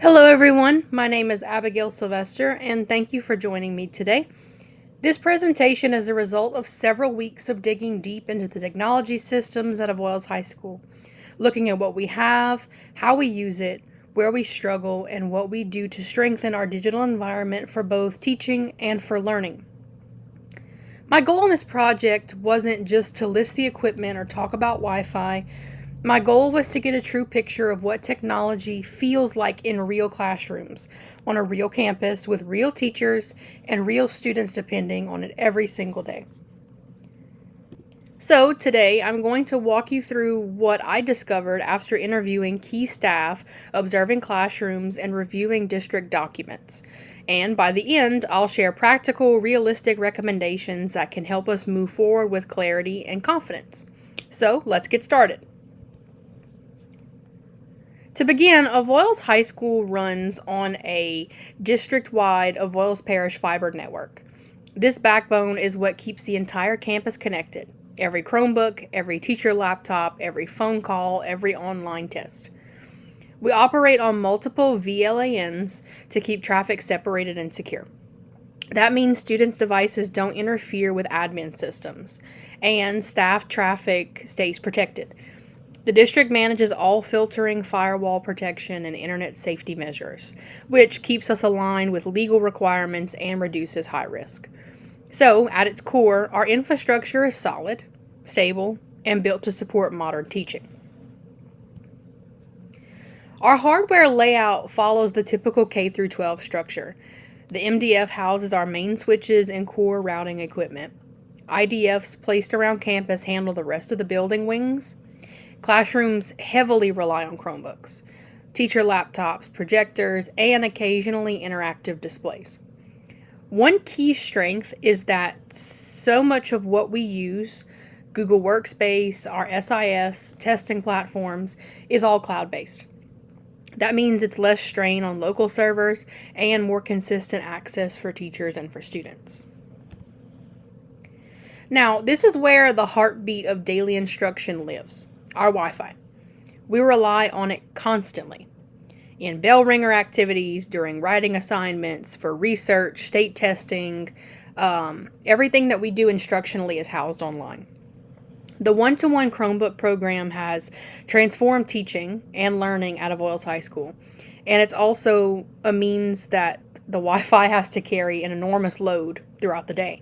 Hello, everyone. My name is Abigail Sylvester, and thank you for joining me today. This presentation is a result of several weeks of digging deep into the technology systems at Avoyles High School, looking at what we have, how we use it, where we struggle, and what we do to strengthen our digital environment for both teaching and for learning. My goal in this project wasn't just to list the equipment or talk about Wi Fi. My goal was to get a true picture of what technology feels like in real classrooms, on a real campus, with real teachers and real students depending on it every single day. So, today I'm going to walk you through what I discovered after interviewing key staff, observing classrooms, and reviewing district documents. And by the end, I'll share practical, realistic recommendations that can help us move forward with clarity and confidence. So, let's get started. To begin, Avoyles High School runs on a district-wide Avoyles Parish fiber network. This backbone is what keeps the entire campus connected. Every Chromebook, every teacher laptop, every phone call, every online test. We operate on multiple VLANs to keep traffic separated and secure. That means students' devices don't interfere with admin systems, and staff traffic stays protected. The district manages all filtering, firewall protection, and internet safety measures, which keeps us aligned with legal requirements and reduces high risk. So, at its core, our infrastructure is solid, stable, and built to support modern teaching. Our hardware layout follows the typical K through 12 structure. The MDF houses our main switches and core routing equipment. IDFs placed around campus handle the rest of the building wings. Classrooms heavily rely on Chromebooks, teacher laptops, projectors, and occasionally interactive displays. One key strength is that so much of what we use, Google Workspace, our SIS, testing platforms, is all cloud based. That means it's less strain on local servers and more consistent access for teachers and for students. Now, this is where the heartbeat of daily instruction lives, our Wi Fi. We rely on it constantly in bell ringer activities, during writing assignments, for research, state testing. Everything that we do instructionally is housed online. The one-to-one Chromebook program has transformed teaching and learning at Avoyles High School, and it's also a means that the Wi-Fi has to carry an enormous load throughout the day.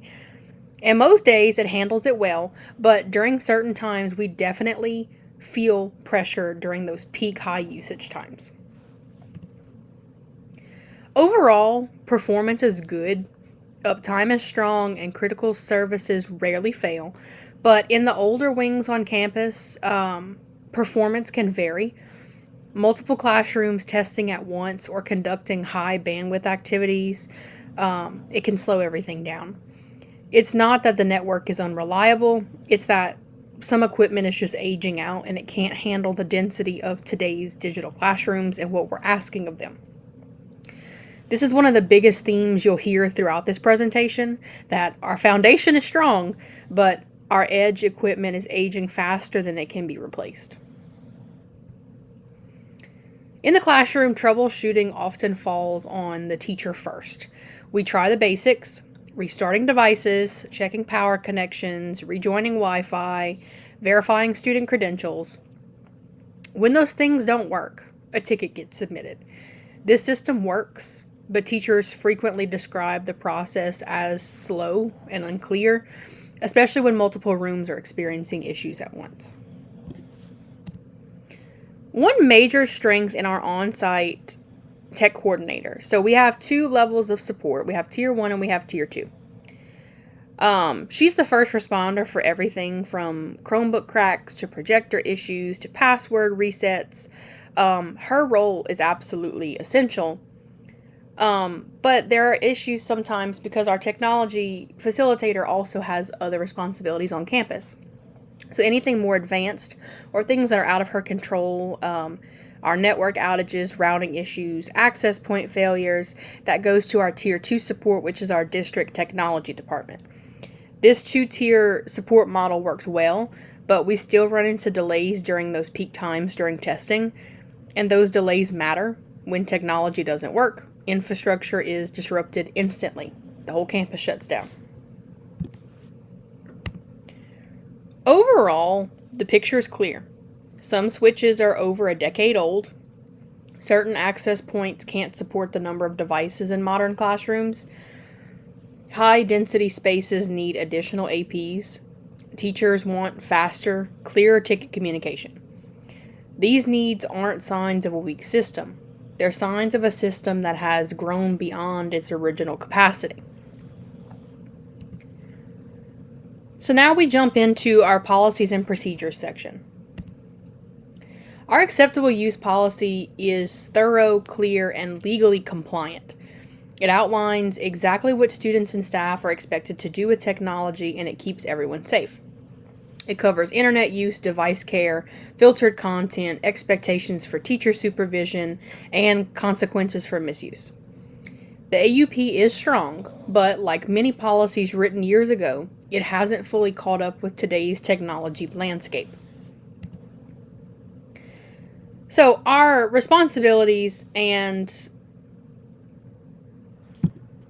And most days it handles it well, but during certain times we definitely feel pressure during those peak high usage times. Overall, performance is good, uptime is strong, and critical services rarely fail. But in the older wings on campus, performance can vary. Multiple classrooms testing at once or conducting high bandwidth activities, it can slow everything down. It's not that the network is unreliable, it's that some equipment is just aging out and it can't handle the density of today's digital classrooms and what we're asking of them. This is one of the biggest themes you'll hear throughout this presentation, that our foundation is strong, but our edge equipment is aging faster than it can be replaced. In the classroom, troubleshooting often falls on the teacher first. We try the basics, restarting devices, checking power connections, rejoining Wi-Fi, verifying student credentials. When those things don't work, a ticket gets submitted. This system works, but teachers frequently describe the process as slow and unclear, especially when multiple rooms are experiencing issues at once. One major strength in our on-site tech coordinator. So we have two levels of support. We have tier 1 and we have tier 2. She's the first responder for everything from Chromebook cracks to projector issues to password resets. Her role is absolutely essential. But there are issues sometimes because our technology facilitator also has other responsibilities on campus. So anything more advanced or things that are out of her control, our network outages, routing issues, access point failures, that goes to our tier 2 support, which is our district technology department. This two-tier support model works well, but we still run into delays during those peak times during testing, and those delays matter. When technology doesn't work, infrastructure is disrupted instantly. The whole campus shuts down. Overall, the picture is clear. Some switches are over a decade old. Certain access points can't support the number of devices in modern classrooms. High density spaces need additional APs. Teachers want faster, clearer ticket communication. These needs aren't signs of a weak system. They're signs of a system that has grown beyond its original capacity. So now we jump into our policies and procedures section. Our acceptable use policy is thorough, clear, and legally compliant. It outlines exactly what students and staff are expected to do with technology, and it keeps everyone safe. It covers internet use, device care, filtered content, expectations for teacher supervision, and consequences for misuse. The AUP is strong, but like many policies written years ago, it hasn't fully caught up with today's technology landscape. So our responsibilities and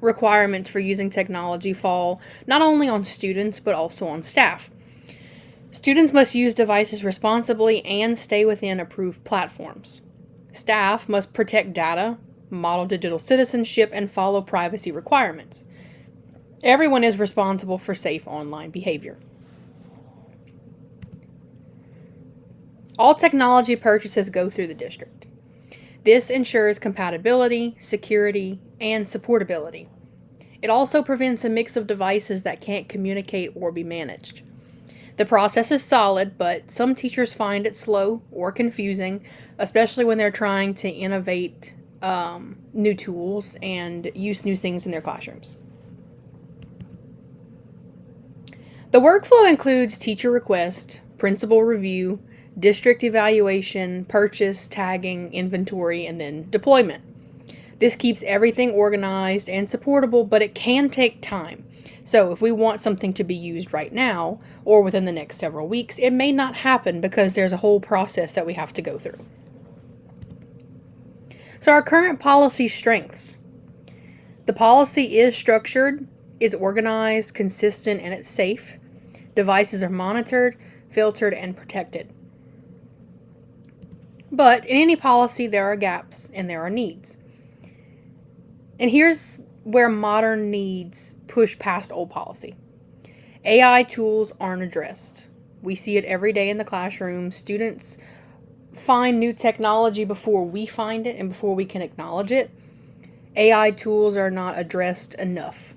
requirements for using technology fall not only on students but also on staff. Students must use devices responsibly and stay within approved platforms. Staff must protect data, model digital citizenship, and follow privacy requirements. Everyone is responsible for safe online behavior. All technology purchases go through the district. This ensures compatibility, security, and supportability. It also prevents a mix of devices that can't communicate or be managed. The process is solid, but some teachers find it slow or confusing, especially when they're trying to innovate new tools and use new things in their classrooms. The workflow includes teacher request, principal review, district evaluation, purchase, tagging, inventory, and then deployment. This keeps everything organized and supportable, but it can take time. So if we want something to be used right now or within the next several weeks, it may not happen because there's a whole process that we have to go through. So our current policy strengths. The policy is structured, it's organized, consistent, and it's safe. Devices are monitored, filtered, and protected. But in any policy, there are gaps and there are needs. And here's where modern needs push past old policy. AI tools aren't addressed. We see it every day in the classroom. Students find new technology before we find it and before we can acknowledge it. AI tools are not addressed enough.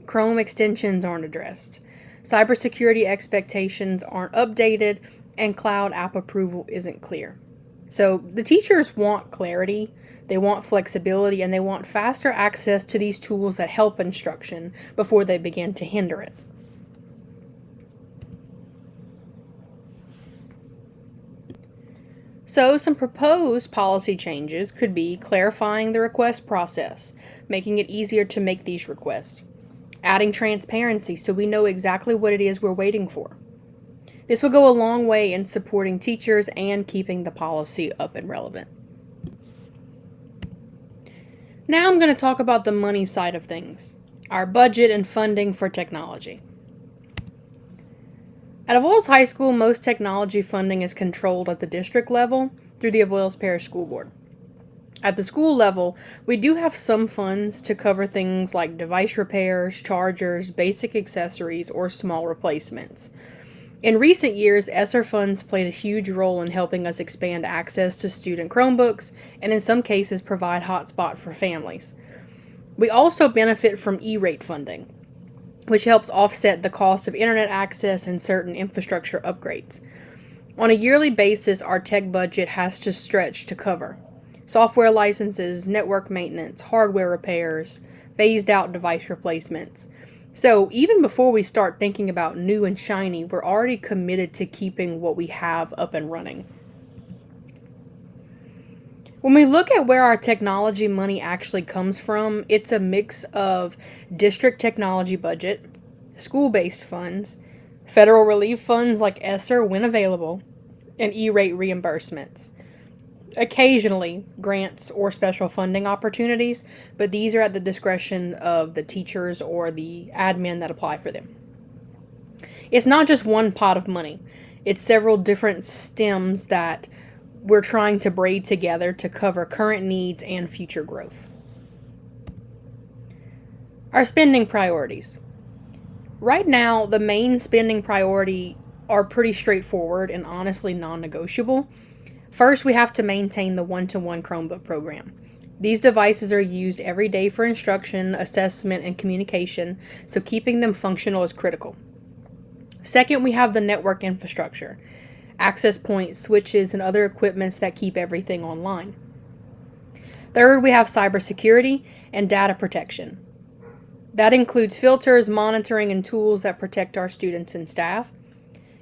Chrome extensions aren't addressed. Cybersecurity expectations aren't updated, and cloud app approval isn't clear. So the teachers want clarity, they want flexibility, and they want faster access to these tools that help instruction before they begin to hinder it. So some proposed policy changes could be clarifying the request process, making it easier to make these requests, adding transparency so we know exactly what it is we're waiting for. This will go a long way in supporting teachers and keeping the policy up and relevant. Now I'm going to talk about the money side of things, our budget and funding for technology. At Avoyelles High School, most technology funding is controlled at the district level through the Avoyelles Parish School Board. At the school level, we do have some funds to cover things like device repairs, chargers, basic accessories, or small replacements. In recent years, ESSER funds played a huge role in helping us expand access to student Chromebooks and in some cases provide hotspot for families. We also benefit from E-rate funding, which helps offset the cost of internet access and certain infrastructure upgrades. On a yearly basis, our tech budget has to stretch to cover software licenses, network maintenance, hardware repairs, phased out device replacements. So even before we start thinking about new and shiny, we're already committed to keeping what we have up and running. When we look at where our technology money actually comes from, it's a mix of district technology budget, school-based funds, federal relief funds like ESSER when available, and E-rate reimbursements. Occasionally, grants or special funding opportunities, but these are at the discretion of the teachers or the admin that apply for them. It's not just one pot of money, it's several different stems that we're trying to braid together to cover current needs and future growth. Our spending priorities. Right now, the main spending priority are pretty straightforward and honestly non negotiable. First, we have to maintain the one-to-one Chromebook program. These devices are used every day for instruction, assessment, and communication, so keeping them functional is critical. Second, we have the network infrastructure, access points, switches, and other equipments that keep everything online. Third, we have cybersecurity and data protection. That includes filters, monitoring, and tools that protect our students and staff.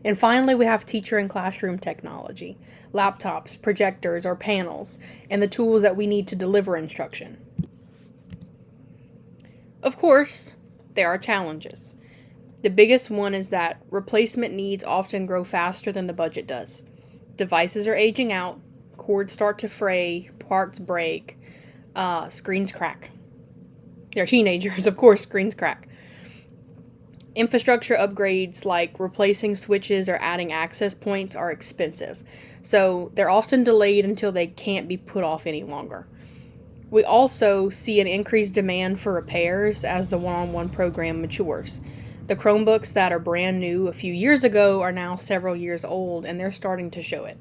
And finally, we have teacher and classroom technology, laptops, projectors, or panels, and the tools that we need to deliver instruction. Of course, there are challenges. The biggest one is that replacement needs often grow faster than the budget does. Devices are aging out, cords start to fray, parts break, screens crack. They're teenagers, of course, screens crack. Infrastructure upgrades like replacing switches or adding access points are expensive, so they're often delayed until they can't be put off any longer. We also see an increased demand for repairs as the one-on-one program matures. The Chromebooks that are brand new a few years ago are now several years old, and they're starting to show it.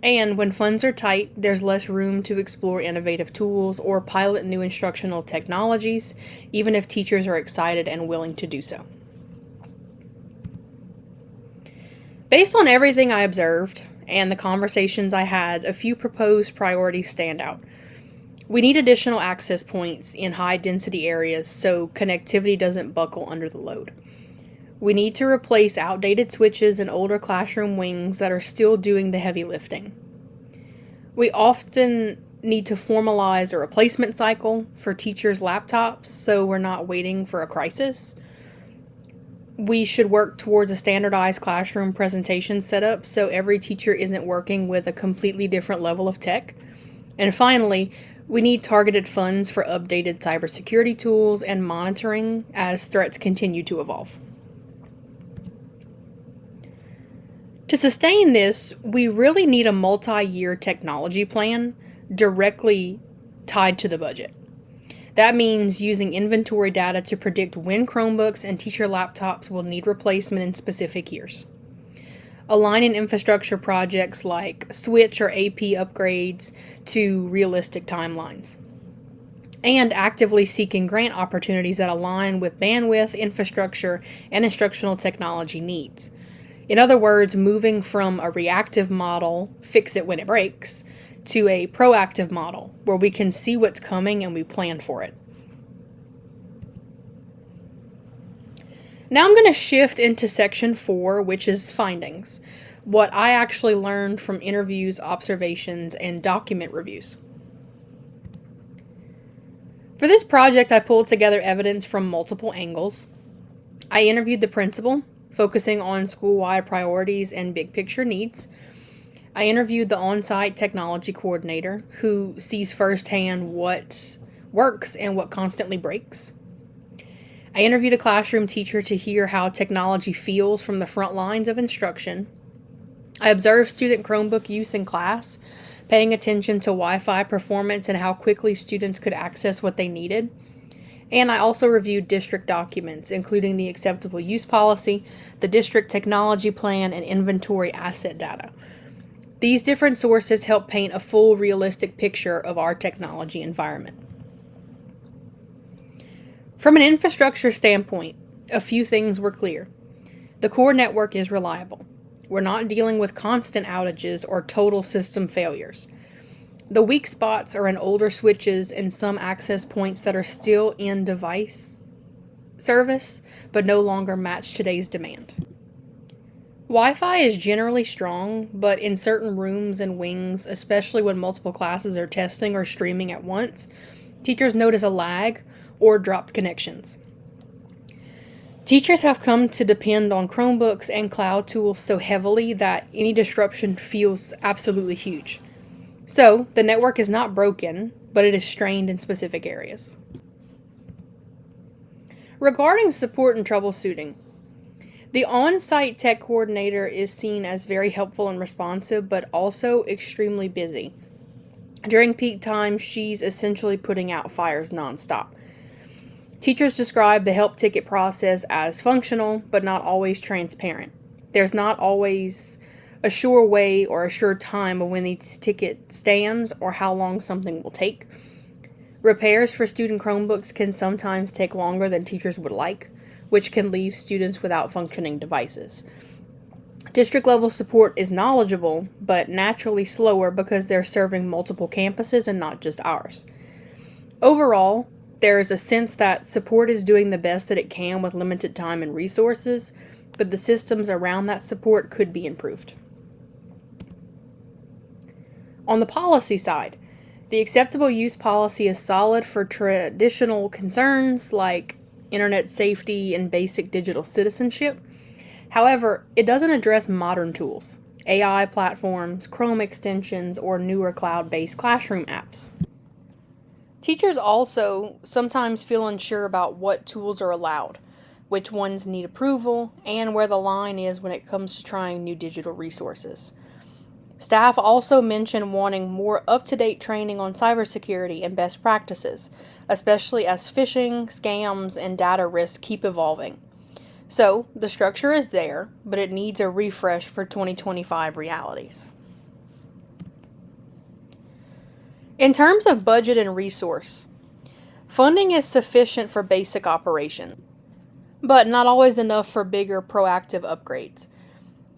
And when funds are tight, there's less room to explore innovative tools or pilot new instructional technologies, even if teachers are excited and willing to do so. Based on everything I observed and the conversations I had, a few proposed priorities stand out. We need additional access points in high density areas so connectivity doesn't buckle under the load. We need to replace outdated switches and older classroom wings that are still doing the heavy lifting. We often need to formalize a replacement cycle for teachers' laptops so we're not waiting for a crisis. We should work towards a standardized classroom presentation setup so every teacher isn't working with a completely different level of tech. And finally, we need targeted funds for updated cybersecurity tools and monitoring as threats continue to evolve. To sustain this, we really need a multi-year technology plan directly tied to the budget. That means using inventory data to predict when Chromebooks and teacher laptops will need replacement in specific years. Aligning infrastructure projects like Switch or AP upgrades to realistic timelines. And actively seeking grant opportunities that align with bandwidth, infrastructure, and instructional technology needs. In other words, moving from a reactive model, fix it when it breaks, to a proactive model where we can see what's coming and we plan for it. Now I'm going to shift into section 4, which is findings, what I actually learned from interviews, observations, and document reviews. For this project, I pulled together evidence from multiple angles. I interviewed the principal, focusing on school-wide priorities and big picture needs. I interviewed the on-site technology coordinator, who sees firsthand what works and what constantly breaks. I interviewed a classroom teacher to hear how technology feels from the front lines of instruction. I observed student Chromebook use in class, paying attention to Wi-Fi performance and how quickly students could access what they needed. And I also reviewed district documents, including the acceptable use policy, the district technology plan, and inventory asset data. These different sources help paint a full, realistic picture of our technology environment. From an infrastructure standpoint, a few things were clear. The core network is reliable. We're not dealing with constant outages or total system failures. The weak spots are in older switches and some access points that are still in device service, but no longer match today's demand. Wi-Fi is generally strong, but in certain rooms and wings, especially when multiple classes are testing or streaming at once, teachers notice a lag or dropped connections. Teachers have come to depend on Chromebooks and cloud tools so heavily that any disruption feels absolutely huge. So, the network is not broken, but it is strained in specific areas. Regarding support and troubleshooting, the on site tech coordinator is seen as very helpful and responsive, but also extremely busy. During peak time, she's essentially putting out fires nonstop. Teachers describe the help ticket process as functional, but not always transparent. There's not always a sure way or a sure time of when each ticket stands or how long something will take. Repairs for student Chromebooks can sometimes take longer than teachers would like, which can leave students without functioning devices. District level support is knowledgeable, but naturally slower because they're serving multiple campuses and not just ours. Overall, there is a sense that support is doing the best that it can with limited time and resources, but the systems around that support could be improved. On the policy side, the acceptable use policy is solid for traditional concerns like internet safety and basic digital citizenship. However, it doesn't address modern tools, AI platforms, Chrome extensions, or newer cloud-based classroom apps. Teachers also sometimes feel unsure about what tools are allowed, which ones need approval, and where the line is when it comes to trying new digital resources. Staff also mention wanting more up-to-date training on cybersecurity and best practices, especially as phishing, scams, and data risks keep evolving. So, the structure is there, but it needs a refresh for 2025 realities. In terms of budget and resource, funding is sufficient for basic operation, but not always enough for bigger proactive upgrades.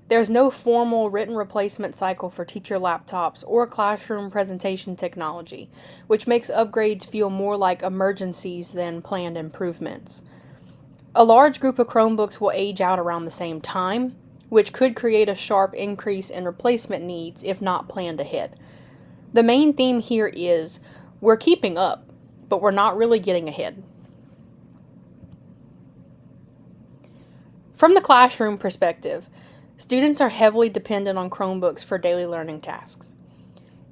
There's no formal written replacement cycle for teacher laptops or classroom presentation technology, which makes upgrades feel more like emergencies than planned improvements. A large group of Chromebooks will age out around the same time, which could create a sharp increase in replacement needs if not planned ahead. The main theme here is we're keeping up, but we're not really getting ahead. From the classroom perspective, students are heavily dependent on Chromebooks for daily learning tasks.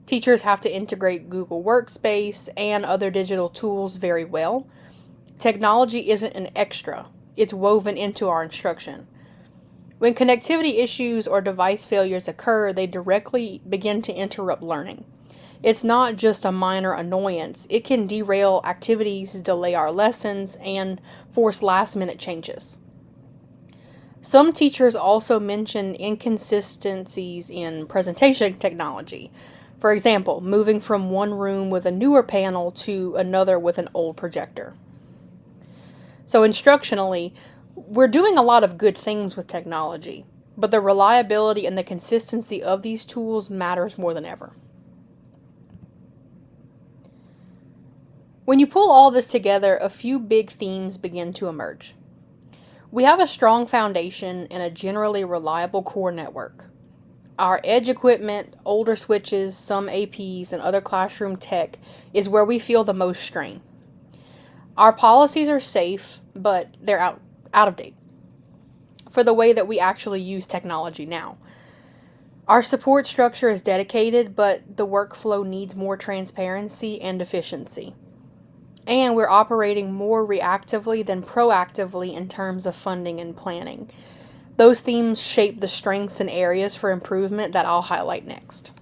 Teachers have to integrate Google Workspace and other digital tools very well. Technology isn't an extra, it's woven into our instruction. When connectivity issues or device failures occur, they directly begin to interrupt learning. It's not just a minor annoyance, it can derail activities, delay our lessons, and force last-minute changes. Some teachers also mention inconsistencies in presentation technology. For example, moving from one room with a newer panel to another with an old projector. So instructionally, we're doing a lot of good things with technology, but the reliability and the consistency of these tools matters more than ever. When you pull all this together, a few big themes begin to emerge. We have a strong foundation and a generally reliable core network. Our edge equipment, older switches, some APs, and other classroom tech is where we feel the most strain. Our policies are safe, but they're out of date for the way that we actually use technology now. Our support structure is dedicated, but the workflow needs more transparency and efficiency. And we're operating more reactively than proactively in terms of funding and planning. Those themes shape the strengths and areas for improvement that I'll highlight next.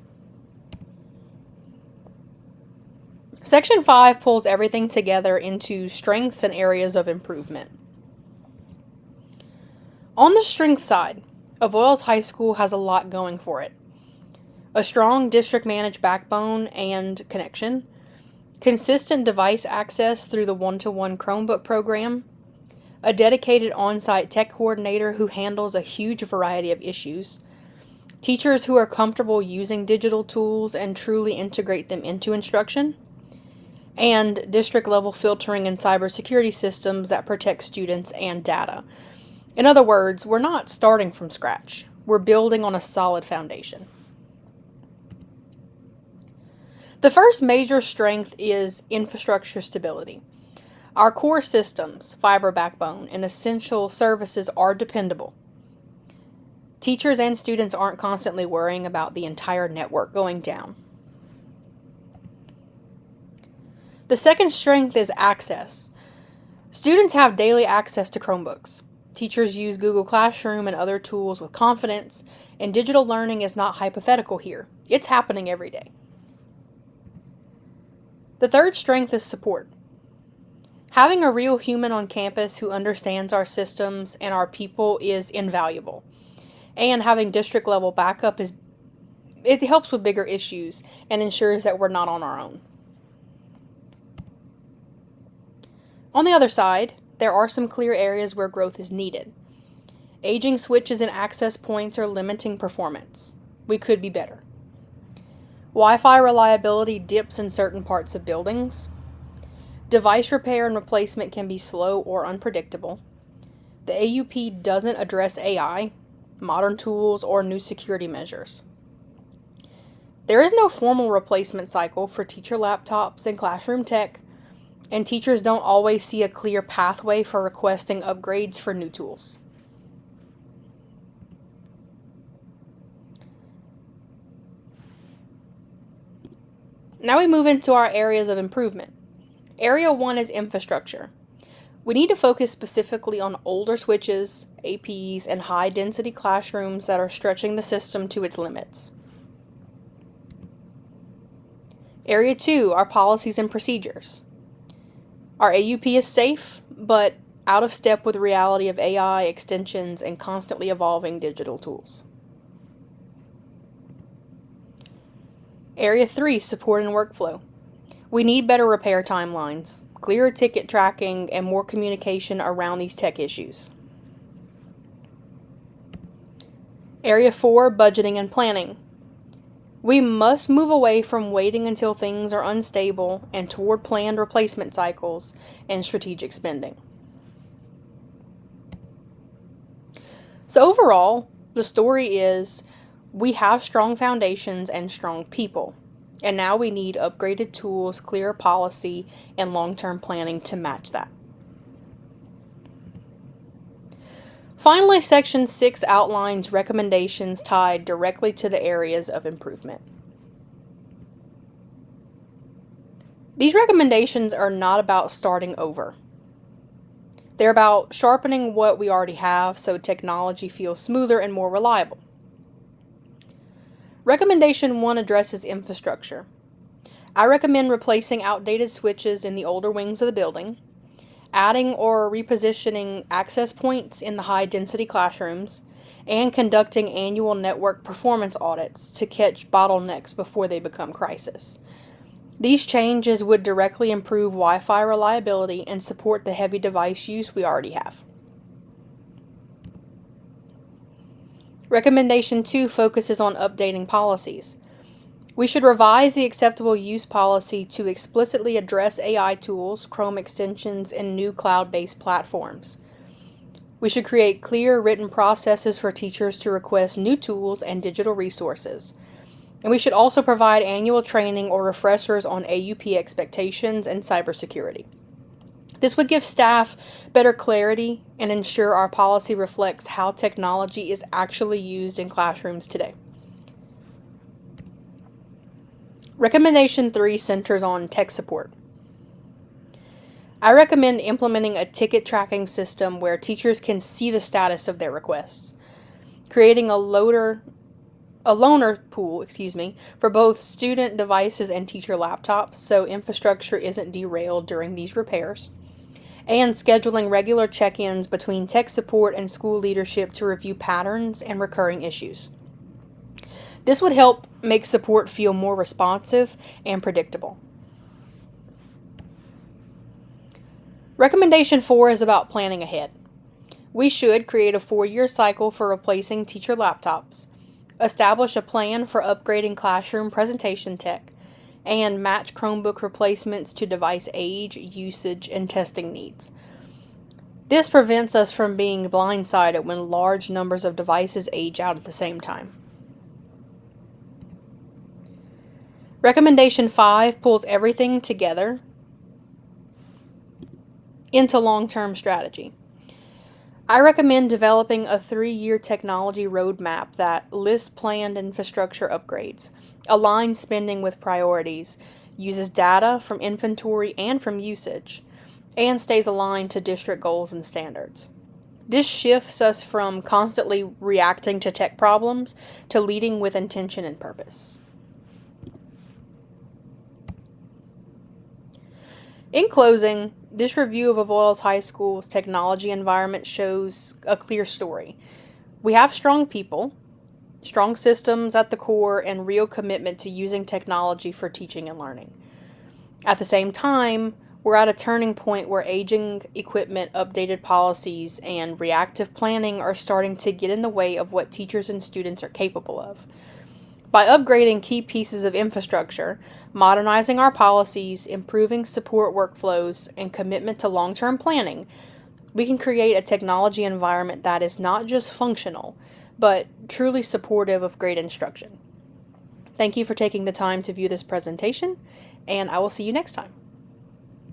Section 5 pulls everything together into strengths and areas of improvement. On the strength side, Avoyelles High School has a lot going for it. A strong district-managed backbone and connection, consistent device access through the one-to-one Chromebook program, a dedicated on-site tech coordinator who handles a huge variety of issues, teachers who are comfortable using digital tools and truly integrate them into instruction, and district-level filtering and cybersecurity systems that protect students and data. In other words, we're not starting from scratch. We're building on a solid foundation. The first major strength is infrastructure stability. Our core systems, fiber backbone, and essential services are dependable. Teachers and students aren't constantly worrying about the entire network going down. The second strength is access. Students have daily access to Chromebooks. Teachers use Google Classroom and other tools with confidence, and digital learning is not hypothetical here. It's happening every day. The third strength is support. Having a real human on campus who understands our systems and our people is invaluable. And having district level backup it helps with bigger issues and ensures that we're not on our own. On the other side, there are some clear areas where growth is needed. Aging switches and access points are limiting performance. We could be better. Wi-Fi reliability dips in certain parts of buildings. Device repair and replacement can be slow or unpredictable. The AUP doesn't address AI, modern tools, or new security measures. There is no formal replacement cycle for teacher laptops and classroom tech, and teachers don't always see a clear pathway for requesting upgrades for new tools. Now we move into our areas of improvement. Area 1 is infrastructure. We need to focus specifically on older switches, APs, and high-density classrooms that are stretching the system to its limits. Area 2 are policies and procedures. Our AUP is safe, but out of step with the reality of AI, extensions, and constantly evolving digital tools. Area 3, support and workflow. We need better repair timelines, clearer ticket tracking, and more communication around these tech issues. Area 4, budgeting and planning. We must move away from waiting until things are unstable and toward planned replacement cycles and strategic spending. So overall, the story is we have strong foundations and strong people, and now we need upgraded tools, clear policy, and long-term planning to match that. Finally, Section 6 outlines recommendations tied directly to the areas of improvement. These recommendations are not about starting over. They're about sharpening what we already have so technology feels smoother and more reliable. Recommendation 1 addresses infrastructure. I recommend replacing outdated switches in the older wings of the building, adding or repositioning access points in the high-density classrooms, and conducting annual network performance audits to catch bottlenecks before they become crisis. These changes would directly improve Wi-Fi reliability and support the heavy device use we already have. Recommendation 2 focuses on updating policies. We should revise the acceptable use policy to explicitly address AI tools, Chrome extensions, and new cloud-based platforms. We should create clear written processes for teachers to request new tools and digital resources. And we should also provide annual training or refreshers on AUP expectations and cybersecurity. This would give staff better clarity and ensure our policy reflects how technology is actually used in classrooms today. Recommendation 3 centers on tech support. I recommend implementing a ticket tracking system where teachers can see the status of their requests, creating a loaner pool, for both student devices and teacher laptops so infrastructure isn't derailed during these repairs, and scheduling regular check-ins between tech support and school leadership to review patterns and recurring issues. This would help make support feel more responsive and predictable. Recommendation 4 is about planning ahead. We should create a 4-year cycle for replacing teacher laptops, establish a plan for upgrading classroom presentation tech, and match Chromebook replacements to device age, usage, and testing needs. This prevents us from being blindsided when large numbers of devices age out at the same time. Recommendation 5 pulls everything together into long-term strategy. I recommend developing a 3-year technology roadmap that lists planned infrastructure upgrades, aligns spending with priorities, uses data from inventory and from usage, and stays aligned to district goals and standards. This shifts us from constantly reacting to tech problems to leading with intention and purpose. In closing, this review of Avoyelles High School's technology environment shows a clear story. We have strong people, strong systems at the core, and real commitment to using technology for teaching and learning. At the same time, we're at a turning point where aging equipment, updated policies, and reactive planning are starting to get in the way of what teachers and students are capable of. By upgrading key pieces of infrastructure, modernizing our policies, improving support workflows, and commitment to long term planning, we can create a technology environment that is not just functional, but truly supportive of great instruction. Thank you for taking the time to view this presentation, and I will see you next time.